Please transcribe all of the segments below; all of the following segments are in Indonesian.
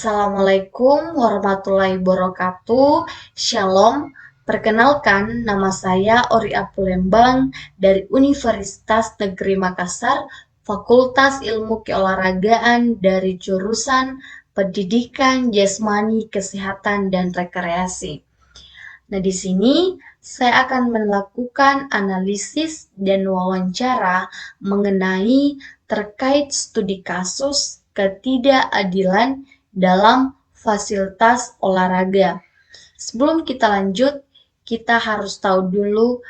Assalamualaikum warahmatullahi wabarakatuh. Shalom. Perkenalkan, nama saya Ori Apulembang dari Universitas Negeri Makassar, Fakultas Ilmu Keolahragaan dari jurusan Pendidikan Jasmani, Kesehatan, dan Rekreasi. Nah, di sini saya akan melakukan analisis dan wawancara mengenai terkait studi kasus ketidakadilan dalam fasilitas olahraga. Sebelum kita lanjut, kita harus tahu dulu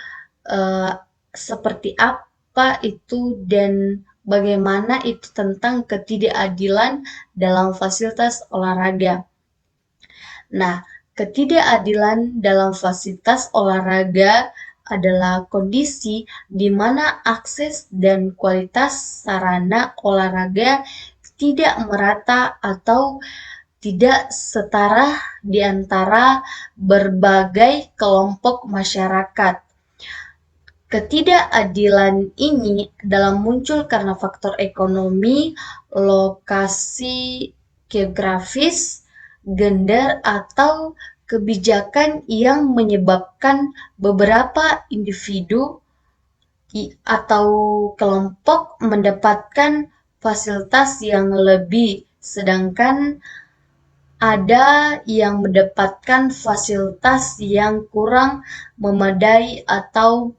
seperti apa itu dan bagaimana itu tentang ketidakadilan dalam fasilitas olahraga. Nah, ketidakadilan dalam fasilitas olahraga adalah kondisi di mana akses dan kualitas sarana olahraga tidak merata atau tidak setara di antara berbagai kelompok masyarakat. Ketidakadilan ini dalam muncul karena faktor ekonomi, lokasi geografis, gender, atau kebijakan yang menyebabkan beberapa individu atau kelompok mendapatkan fasilitas yang lebih, sedangkan ada yang mendapatkan fasilitas yang kurang memadai atau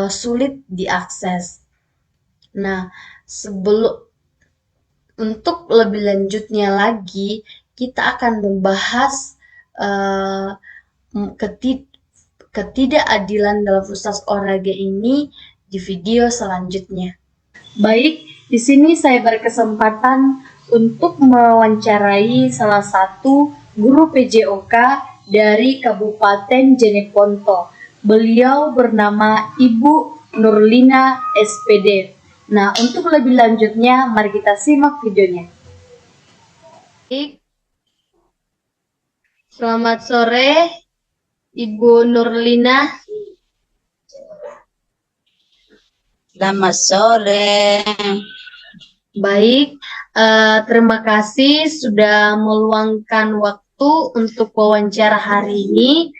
sulit diakses. Nah, untuk lebih lanjutnya lagi, kita akan membahas ketidakadilan dalam fasilitas olahraga ini di video selanjutnya. Baik, di sini saya berkesempatan untuk mewawancarai salah satu guru PJOK dari Kabupaten Jeneponto. Beliau bernama Ibu Nurlina SPD. Nah, untuk lebih lanjutnya, mari kita simak videonya. Baik. Selamat sore, Ibu Nurlina. Selamat sore. Baik, terima kasih sudah meluangkan waktu untuk wawancara hari ini.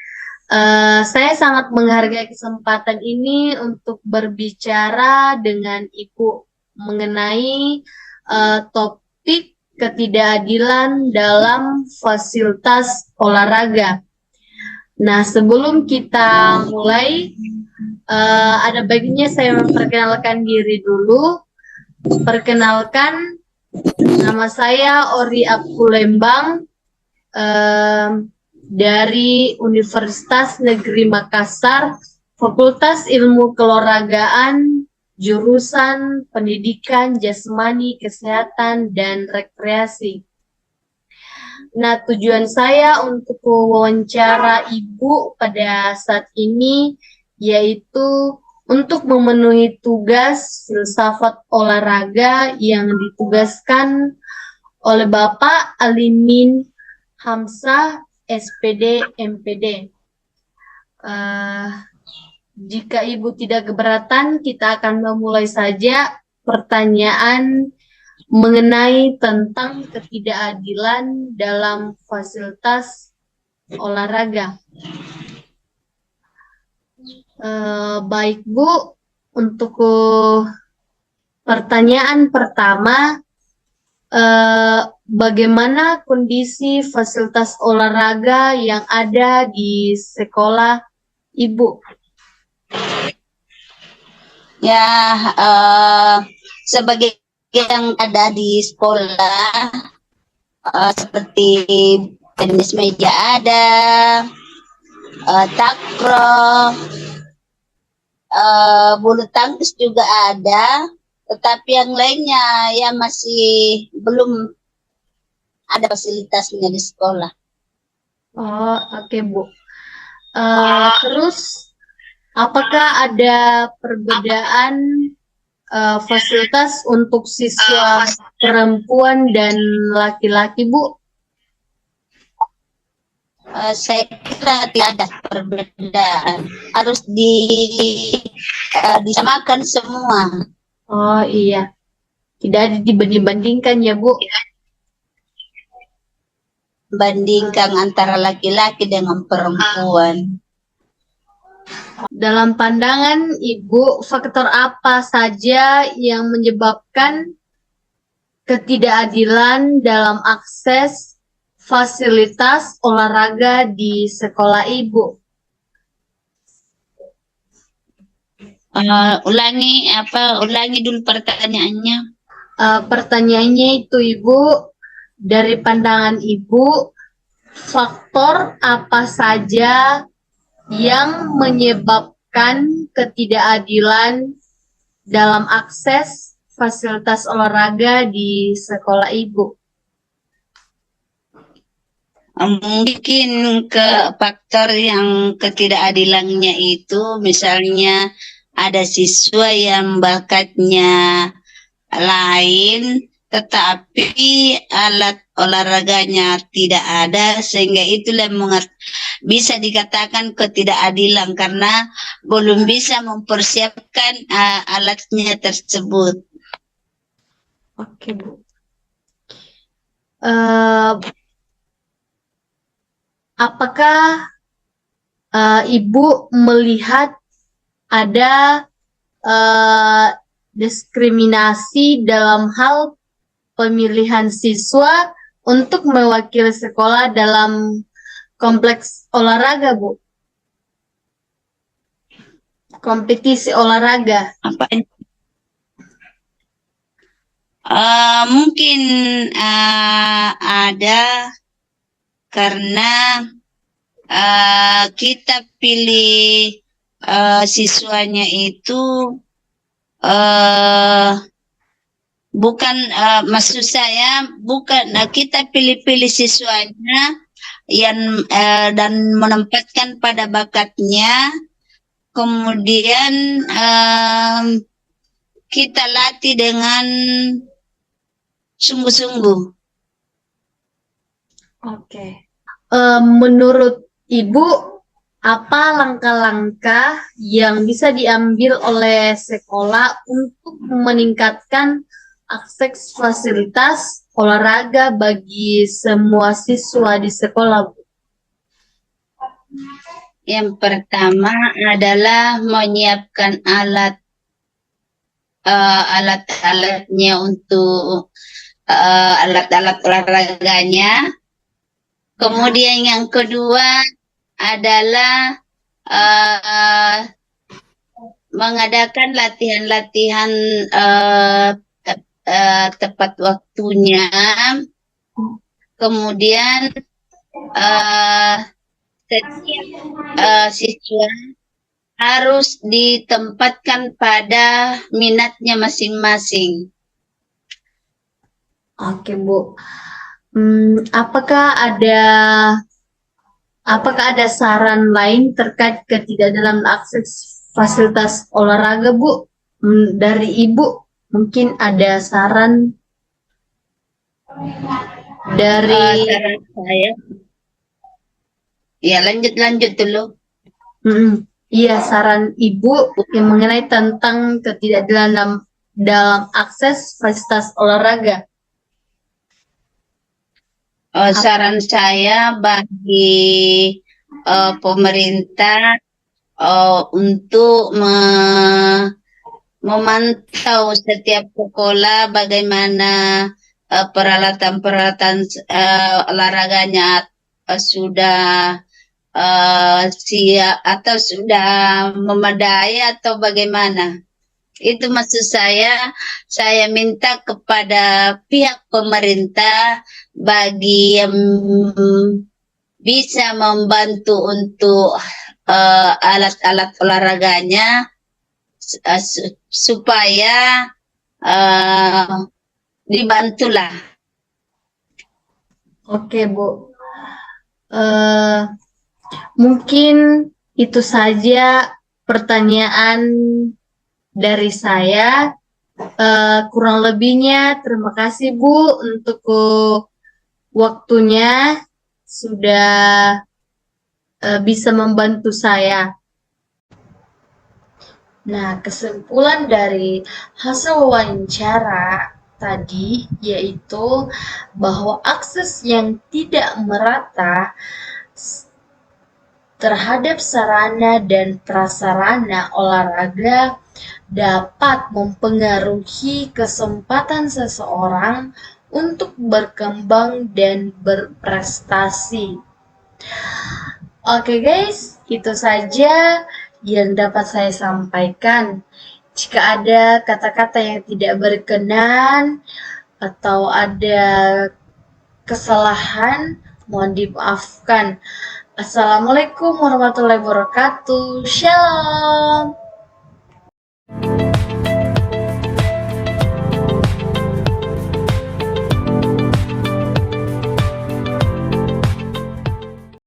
Saya sangat menghargai kesempatan ini untuk berbicara dengan Ibu mengenai topik ketidakadilan dalam fasilitas olahraga. Nah, sebelum kita mulai, ada baiknya saya memperkenalkan diri dulu. Perkenalkan, nama saya Ori Apulembang dari Universitas Negeri Makassar, Fakultas Ilmu Keolahragaan, jurusan Pendidikan Jasmani, Kesehatan, dan Rekreasi. Nah, tujuan saya untuk wawancara Ibu pada saat ini yaitu untuk memenuhi tugas filsafat olahraga yang ditugaskan oleh Bapak Alimin Hamzah SPD MPD. Jika Ibu tidak keberatan, kita akan memulai saja pertanyaan mengenai tentang ketidakadilan dalam fasilitas olahraga. Baik Bu, untuk pertanyaan pertama, bagaimana kondisi fasilitas olahraga yang ada di sekolah Ibu? Ya, sebagai yang ada di sekolah, seperti tenis meja ada, takraw, bulu tangkis juga ada, tetapi yang lainnya ya masih belum ada fasilitasnya di sekolah. Oh, oke Bu. Terus, apakah ada perbedaan fasilitas untuk siswa perempuan dan laki-laki, Bu? Saya kira tidak ada perbedaan, harus disamakan semua. Oh iya, tidak dibanding-bandingkan ya Bu. bandingkan antara laki-laki dengan perempuan. Dalam pandangan Ibu, faktor apa saja yang menyebabkan ketidakadilan dalam akses fasilitas olahraga di sekolah Ibu? Ulangi dulu pertanyaannya. Pertanyaannya itu Ibu, dari pandangan Ibu, faktor apa saja yang menyebabkan ketidakadilan dalam akses fasilitas olahraga di sekolah Ibu? Mungkin faktor yang ketidakadilannya itu misalnya ada siswa yang bakatnya lain tetapi alat olahraganya tidak ada, sehingga itulah bisa dikatakan ketidakadilan karena belum bisa mempersiapkan alatnya tersebut. Oke, Bu. Apakah Ibu melihat ada diskriminasi dalam hal pemilihan siswa untuk mewakili sekolah dalam kompleks olahraga, Bu? Kompetisi olahraga. Mungkin ada karena kita pilih siswanya itu bukan, maksud saya bukan kita pilih-pilih siswanya yang dan menempatkan pada bakatnya, kemudian kita latih dengan sungguh-sungguh. Oke. Menurut Ibu, apa langkah-langkah yang bisa diambil oleh sekolah untuk meningkatkan akses fasilitas olahraga bagi semua siswa di sekolah, Bu? Yang pertama adalah menyiapkan alat-alatnya untuk alat-alat olahraganya. Kemudian yang kedua adalah mengadakan latihan-latihan tepat waktunya. Kemudian setiap siswa harus ditempatkan pada minatnya masing-masing. Oke, Bu. Apakah ada saran lain terkait ketidakadilan akses fasilitas olahraga, Bu? Dari Ibu, mungkin ada saran dari Saran saya, ya lanjut dulu. Iya, saran Ibu yang mengenai tentang ketidakadilan dalam akses fasilitas olahraga. Saran saya bagi pemerintah untuk memantau setiap sekolah bagaimana peralatan-peralatan olahraganya sudah siap atau sudah memadai atau bagaimana. Itu maksud saya minta kepada pihak pemerintah bagi yang bisa membantu untuk alat-alat olahraganya supaya dibantulah. Oke, Bu. Mungkin itu saja pertanyaan dari saya. Kurang lebihnya terima kasih, Bu, untuk waktunya sudah bisa membantu saya. Nah, kesimpulan dari hasil wawancara tadi, yaitu bahwa akses yang tidak merata terhadap sarana dan prasarana olahraga dapat mempengaruhi kesempatan seseorang untuk berkembang dan berprestasi. Oke guys, itu saja yang dapat saya sampaikan. Jika ada kata-kata yang tidak berkenan atau ada kesalahan, mohon dimaafkan. Assalamualaikum warahmatullahi wabarakatuh. Shalom.